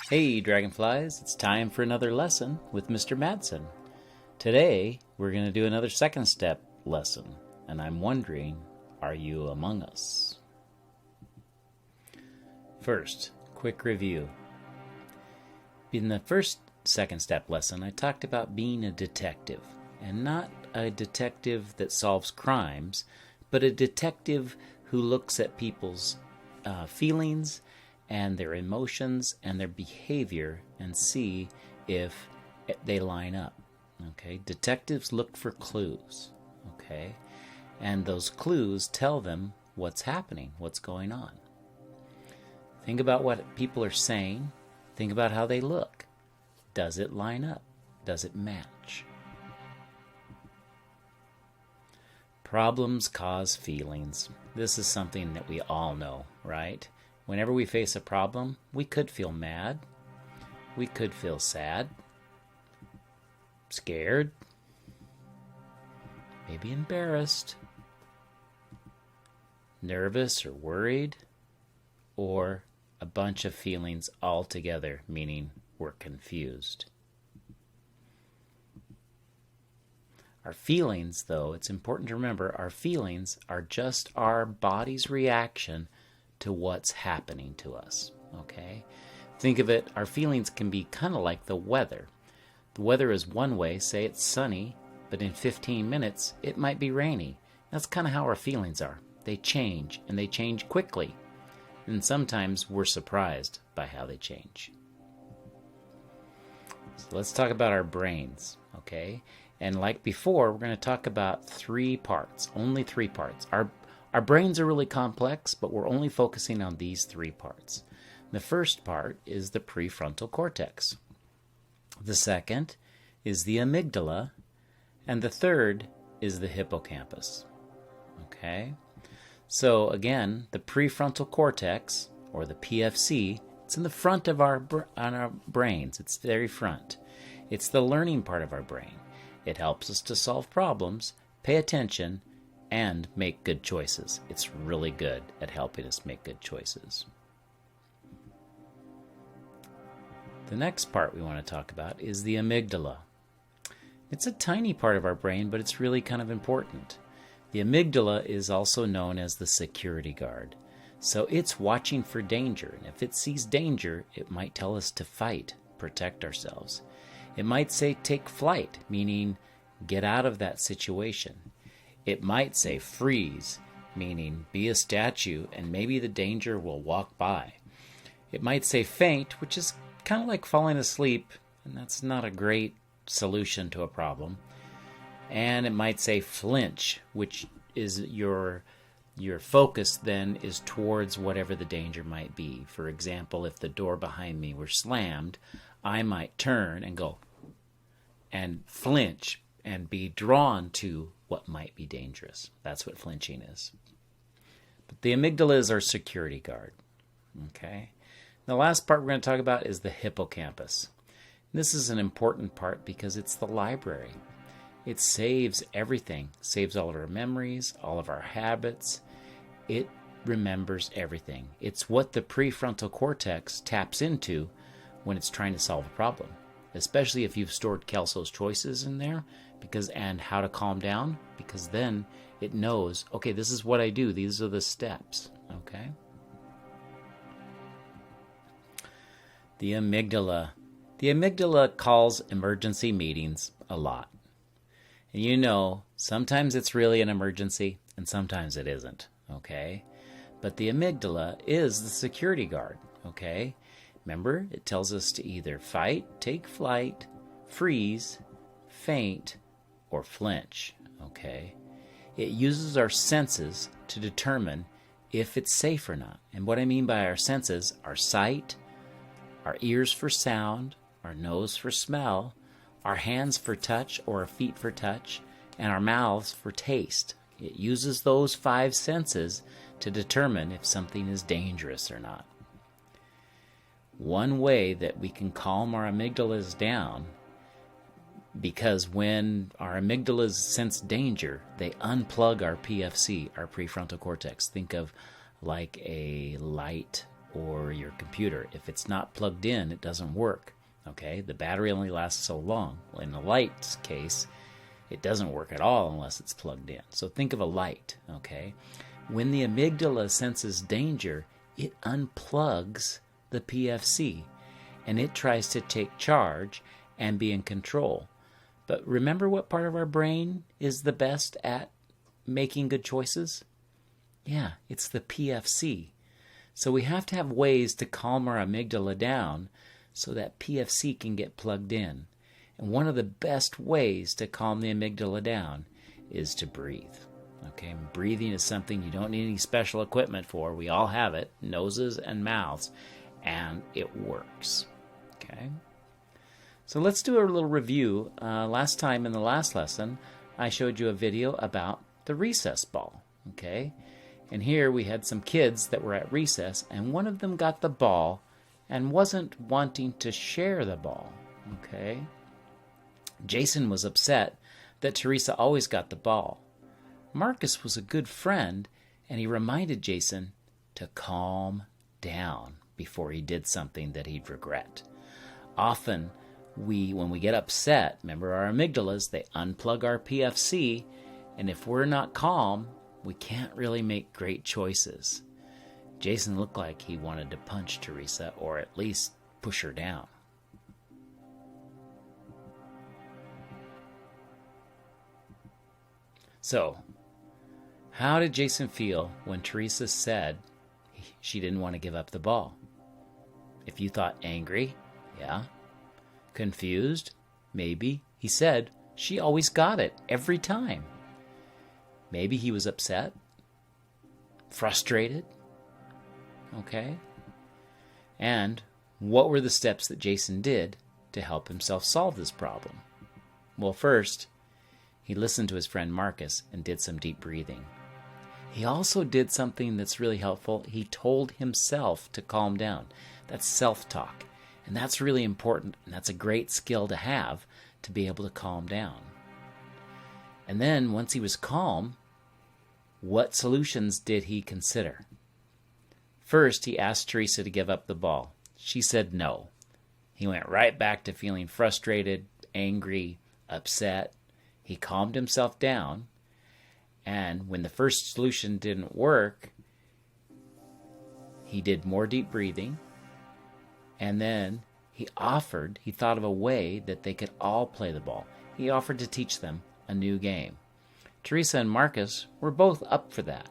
Hey Dragonflies, it's time for another lesson with Mr. Madsen. Today, we're going to do another second step lesson, and I'm wondering, are you among us? First, quick review. In the first second step lesson, I talked about being a detective, and not a detective that solves crimes, but a detective who looks at people's feelings and their emotions and their behavior and see if they line up. Okay, detectives look for clues. Okay, and those clues tell them what's happening, what's going on. Think about what people are saying. Think about how they look. Does it line up? Does it match? Problems cause feelings. This is something that we all know, right? Whenever we face a problem, we could feel mad, we could feel sad, scared, maybe embarrassed, nervous or worried, or a bunch of feelings all together, meaning we're confused. Our feelings, though, it's important to remember, our feelings are just our body's reaction to what's happening to us, okay? Think of it, our feelings can be kind of like the weather. The weather is one way, say it's sunny, but in 15 minutes, it might be rainy. That's kind of how our feelings are. They change, and they change quickly. And sometimes we're surprised by how they change. So let's talk about our brains, okay? And like before, we're going to talk about 3 parts, only 3 parts. Our brains are really complex, but we're only focusing on these 3 parts. The first part is the prefrontal cortex. The second is the amygdala. And the third is the hippocampus. Okay? So again, the prefrontal cortex, or the PFC, it's in the front of our brains. It's very front. It's the learning part of our brain. It helps us to solve problems, pay attention, and make good choices. It's really good at helping us make good choices. The next part we want to talk about is the amygdala. It's a tiny part of our brain, but it's really kind of important. The amygdala is also known as the security guard. So it's watching for danger, and if it sees danger, it might tell us to fight, protect ourselves. It might say take flight, meaning get out of that situation. It might say freeze, meaning be a statue and maybe the danger will walk by. It might say faint, which is kind of like falling asleep, and that's not a great solution to a problem. And it might say flinch, which is your focus then is towards whatever the danger might be. For example, if the door behind me were slammed, I might turn and go and flinch and be drawn to what might be dangerous. That's what flinching is. But the amygdala is our security guard. Okay? The last part we're going to talk about is the hippocampus. This is an important part because it's the library. It saves everything. Saves all of our memories, all of our habits. It remembers everything. It's what the prefrontal cortex taps into when it's trying to solve a problem. Especially if you've stored Kelso's choices in there, and how to calm down, because then it knows, okay, this is what I do. These are the steps, okay? The amygdala. The amygdala calls emergency meetings a lot. And you know, sometimes it's really an emergency, and sometimes it isn't, okay? But the amygdala is the security guard, okay? Remember, it tells us to either fight, take flight, freeze, faint, or flinch, okay? It uses our senses to determine if it's safe or not. And what I mean by our senses, our sight, our ears for sound, our nose for smell, our hands for touch or our feet for touch, and our mouths for taste. It uses those 5 senses to determine if something is dangerous or not. One way that we can calm our amygdalas down, because when our amygdalas sense danger, they unplug our PFC, our prefrontal cortex. Think of like a light or your computer. If it's not plugged in, it doesn't work. Okay, the battery only lasts so long. Well, in the light's case, it doesn't work at all unless it's plugged in. So think of a light, okay? When the amygdala senses danger, it unplugs the PFC, and it tries to take charge and be in control. But remember what part of our brain is the best at making good choices? Yeah, it's the PFC. So we have to have ways to calm our amygdala down so that PFC can get plugged in. And one of the best ways to calm the amygdala down is to breathe. Okay, and breathing is something you don't need any special equipment for. We all have it, noses and mouths, and it works. Okay, so let's do a little review. Last time in the last lesson, I showed you a video about the recess ball. Okay, and here we had some kids that were at recess, and one of them got the ball and wasn't wanting to share the ball. Okay, Jason was upset that Teresa always got the ball. Marcus was a good friend, and he reminded Jason to calm down before he did something that he'd regret. Often, when we get upset, remember our amygdalas, they unplug our PFC, and if we're not calm, we can't really make great choices. Jason looked like he wanted to punch Teresa, or at least push her down. So, how did Jason feel when Teresa said she didn't want to give up the ball? If you thought angry, yeah. Confused, maybe. He said she always got it every time. Maybe he was upset, frustrated. Okay. And what were the steps that Jason did to help himself solve this problem? Well, first, he listened to his friend Marcus and did some deep breathing. He also did something that's really helpful. He told himself to calm down. That's self-talk. And that's really important, and that's a great skill to have to be able to calm down. And then, once he was calm, what solutions did he consider? First, he asked Teresa to give up the ball. She said no. He went right back to feeling frustrated, angry, upset. He calmed himself down. And when the first solution didn't work, he did more deep breathing. And then he thought of a way that they could all play the ball. He offered to teach them a new game. Teresa and Marcus were both up for that.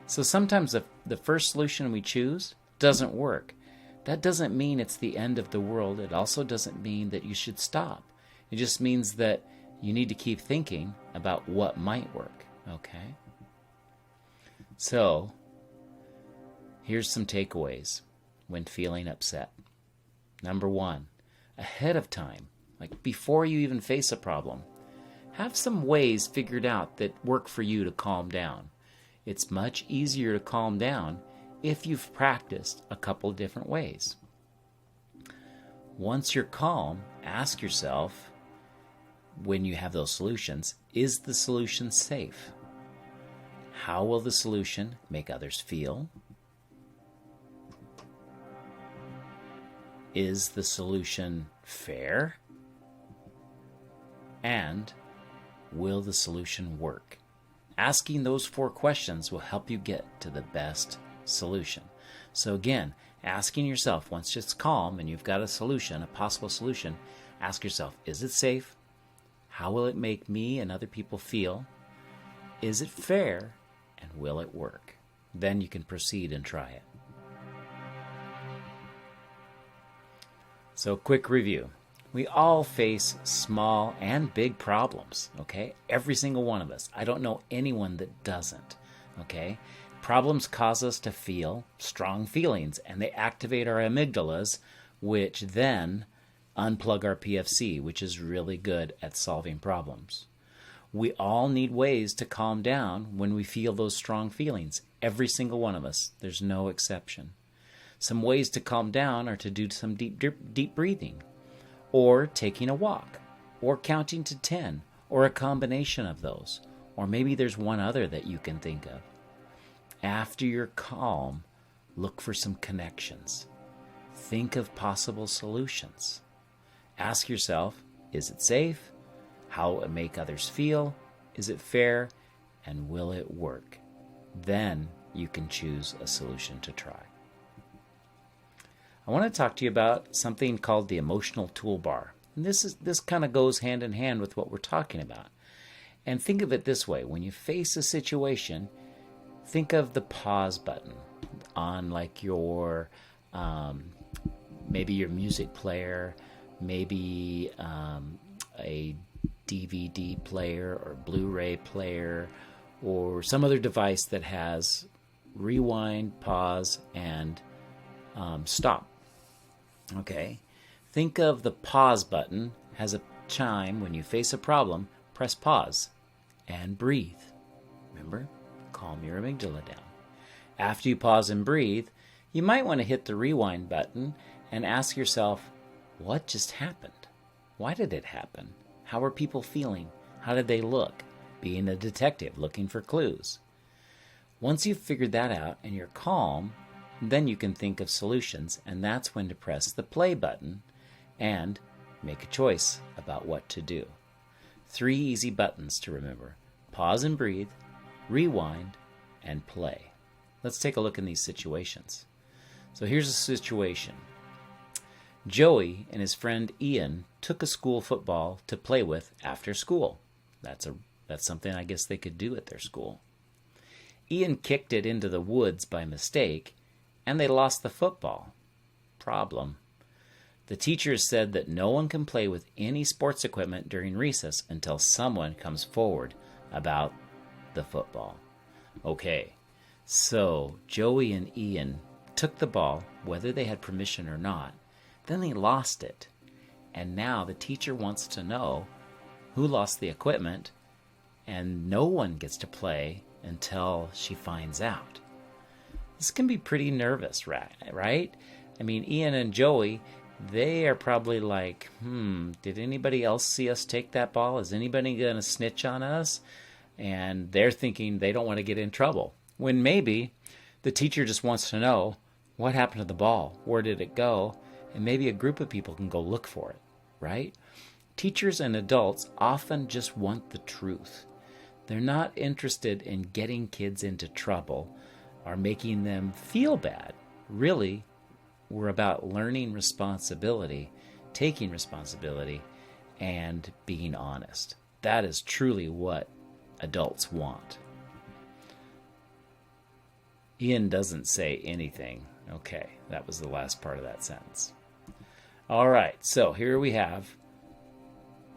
So sometimes the first solution we choose doesn't work. That doesn't mean it's the end of the world. It also doesn't mean that you should stop. It just means that you need to keep thinking about what might work. Okay? So, here's some takeaways when feeling upset. Number 1, ahead of time, like before you even face a problem, have some ways figured out that work for you to calm down. It's much easier to calm down if you've practiced a couple different ways. Once you're calm, ask yourself, when you have those solutions, is the solution safe? How will the solution make others feel? Is the solution fair? And will the solution work? Asking those 4 questions will help you get to the best solution. So again, asking yourself, once it's calm and you've got a solution, a possible solution, ask yourself, is it safe? How will it make me and other people feel? Is it fair? And will it work? Then you can proceed and try it. So, quick review. We all face small and big problems, okay? Every single one of us. I don't know anyone that doesn't, okay? Problems cause us to feel strong feelings, and they activate our amygdalas, which then unplug our PFC, which is really good at solving problems. We all need ways to calm down when we feel those strong feelings. Every single one of us. There's no exception. Some ways to calm down are to do some deep breathing, or taking a walk, or counting to 10, or a combination of those. Or maybe there's one other that you can think of. After you're calm, Look for some connections. Think of possible solutions. Ask yourself, is it safe? How will it make others feel? Is it fair? And will it work? Then you can choose a solution to try. I want to talk to you about something called the emotional toolbar. And this kind of goes hand in hand with what we're talking about. And think of it this way. When you face a situation, think of the pause button on like your, maybe your music player, maybe a DVD player or Blu-ray player, or some other device that has rewind, pause, and stop. Okay? Think of the pause button as a chime. When you face a problem, press pause and breathe. Remember? Calm your amygdala down. After you pause and breathe, you might want to hit the rewind button and ask yourself, what just happened? Why did it happen? How are people feeling? How did they look? Being a detective, looking for clues. Once you've figured that out and you're calm, then you can think of solutions, and that's when to press the play button and make a choice about what to do. 3 easy buttons to remember: pause and breathe, rewind, and play. Let's take a look in these situations. So here's a situation. Joey and his friend Ian took a school football to play with after school. That's something I guess they could do at their school. Ian kicked it into the woods by mistake, and they lost the football. Problem. The teachers said that no one can play with any sports equipment during recess until someone comes forward about the football. Okay, so Joey and Ian took the ball, whether they had permission or not. Then they lost it. And now the teacher wants to know who lost the equipment, and no one gets to play until she finds out. This can be pretty nervous, right? I mean, Ian and Joey, they are probably like, did anybody else see us take that ball? Is anybody going to snitch on us? And they're thinking they don't want to get in trouble. When maybe the teacher just wants to know what happened to the ball, where did it go, and maybe a group of people can go look for it, right? Teachers and adults often just want the truth. They're not interested in getting kids into trouble or making them feel bad. Really, we're about learning responsibility, taking responsibility, and being honest. That is truly what adults want. Ian doesn't say anything. Okay, that was the last part of that sentence. All right, so here we have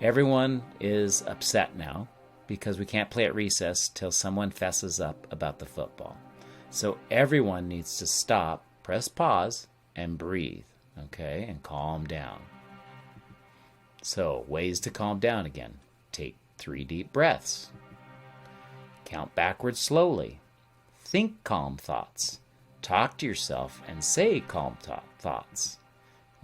everyone is upset now because we can't play at recess till someone fesses up about the football. So everyone needs to stop, press pause, and breathe, okay, and calm down. So ways to calm down again. Take 3 deep breaths. Count backwards slowly. Think calm thoughts. Talk to yourself and say calm thoughts.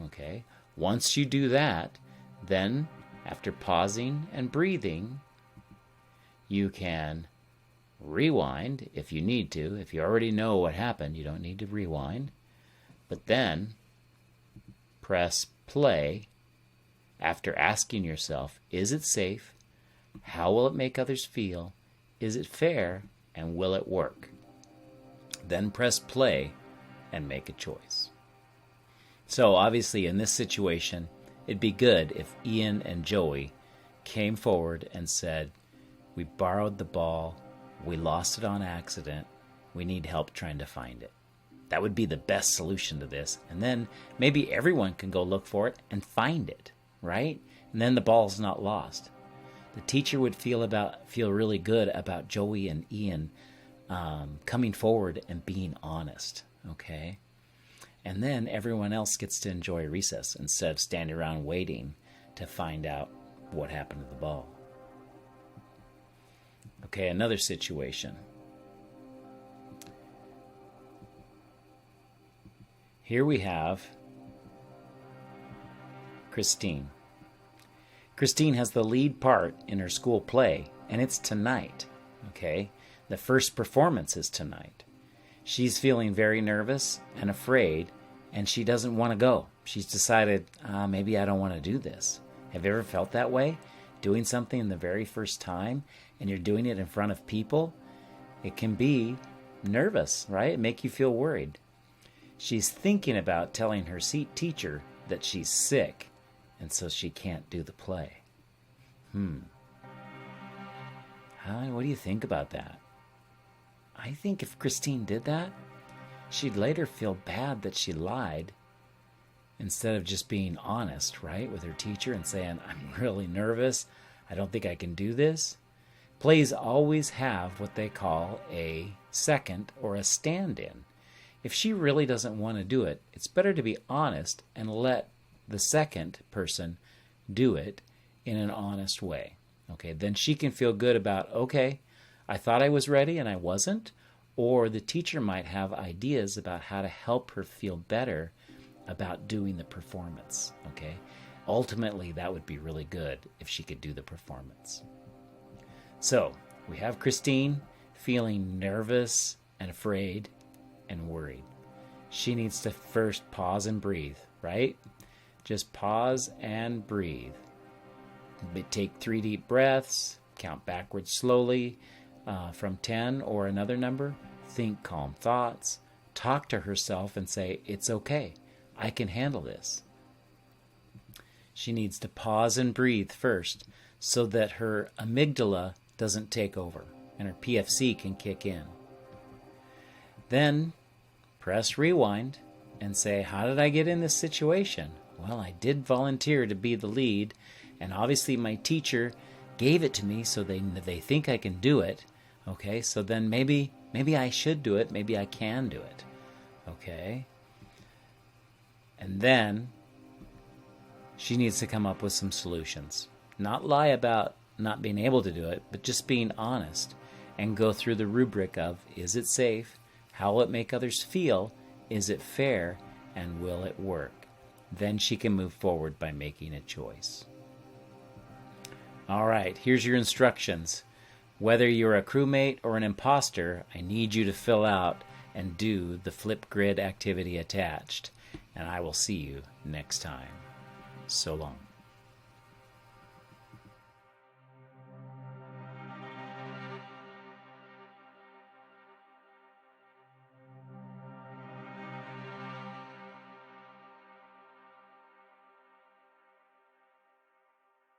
Okay? Once you do that, then after pausing and breathing, you can rewind if you need to. If you already know what happened, you don't need to rewind. But then press play after asking yourself, is it safe? How will it make others feel? Is it fair? And will it work? Then press play and make a choice. So obviously in this situation, it'd be good if Ian and Joey came forward and said, we borrowed the ball, we lost it on accident, we need help trying to find it. That would be the best solution to this. And then maybe everyone can go look for it and find it, right? And then the ball's not lost. The teacher would feel really good about Joey and Ian coming forward and being honest, okay? And then everyone else gets to enjoy recess instead of standing around waiting to find out what happened to the ball. Okay, another situation. Here we have Christine. Christine has the lead part in her school play, and it's tonight, okay? The first performance is tonight. She's feeling very nervous and afraid, and she doesn't want to go. She's decided, maybe I don't want to do this. Have you ever felt that way? Doing something the very first time, and you're doing it in front of people? It can be nervous, right? Make you feel worried. She's thinking about telling her teacher that she's sick, and so she can't do the play. What do you think about that? I think if Christine did that, she'd later feel bad that she lied instead of just being honest, right, with her teacher and saying, I'm really nervous. I don't think I can do this. Plays always have what they call a second or a stand-in. If she really doesn't want to do it, it's better to be honest and let the second person do it in an honest way. Okay, then she can feel good about, okay, I thought I was ready and I wasn't, or the teacher might have ideas about how to help her feel better about doing the performance. Okay, ultimately that would be really good if she could do the performance. So we have Christine feeling nervous and afraid and worried. She needs to first pause and breathe, right? Just pause and breathe. Take 3 deep breaths, count backwards slowly from 10 or another number. Think calm thoughts. Talk to herself and say, it's okay. I can handle this. She needs to pause and breathe first so that her amygdala doesn't take over and her PFC can kick in. Then press rewind and say, how did I get in this situation? Well, I did volunteer to be the lead, and obviously my teacher gave it to me so they think I can do it. Okay, so then maybe I should do it. Maybe I can do it. Okay. And then she needs to come up with some solutions. Not lie about not being able to do it, but just being honest and go through the rubric of, is it safe? How will it make others feel? Is it fair? And will it work? Then she can move forward by making a choice. All right, here's your instructions. Whether you're a crewmate or an imposter, I need you to fill out and do the flip grid activity attached. And I will see you next time. So long.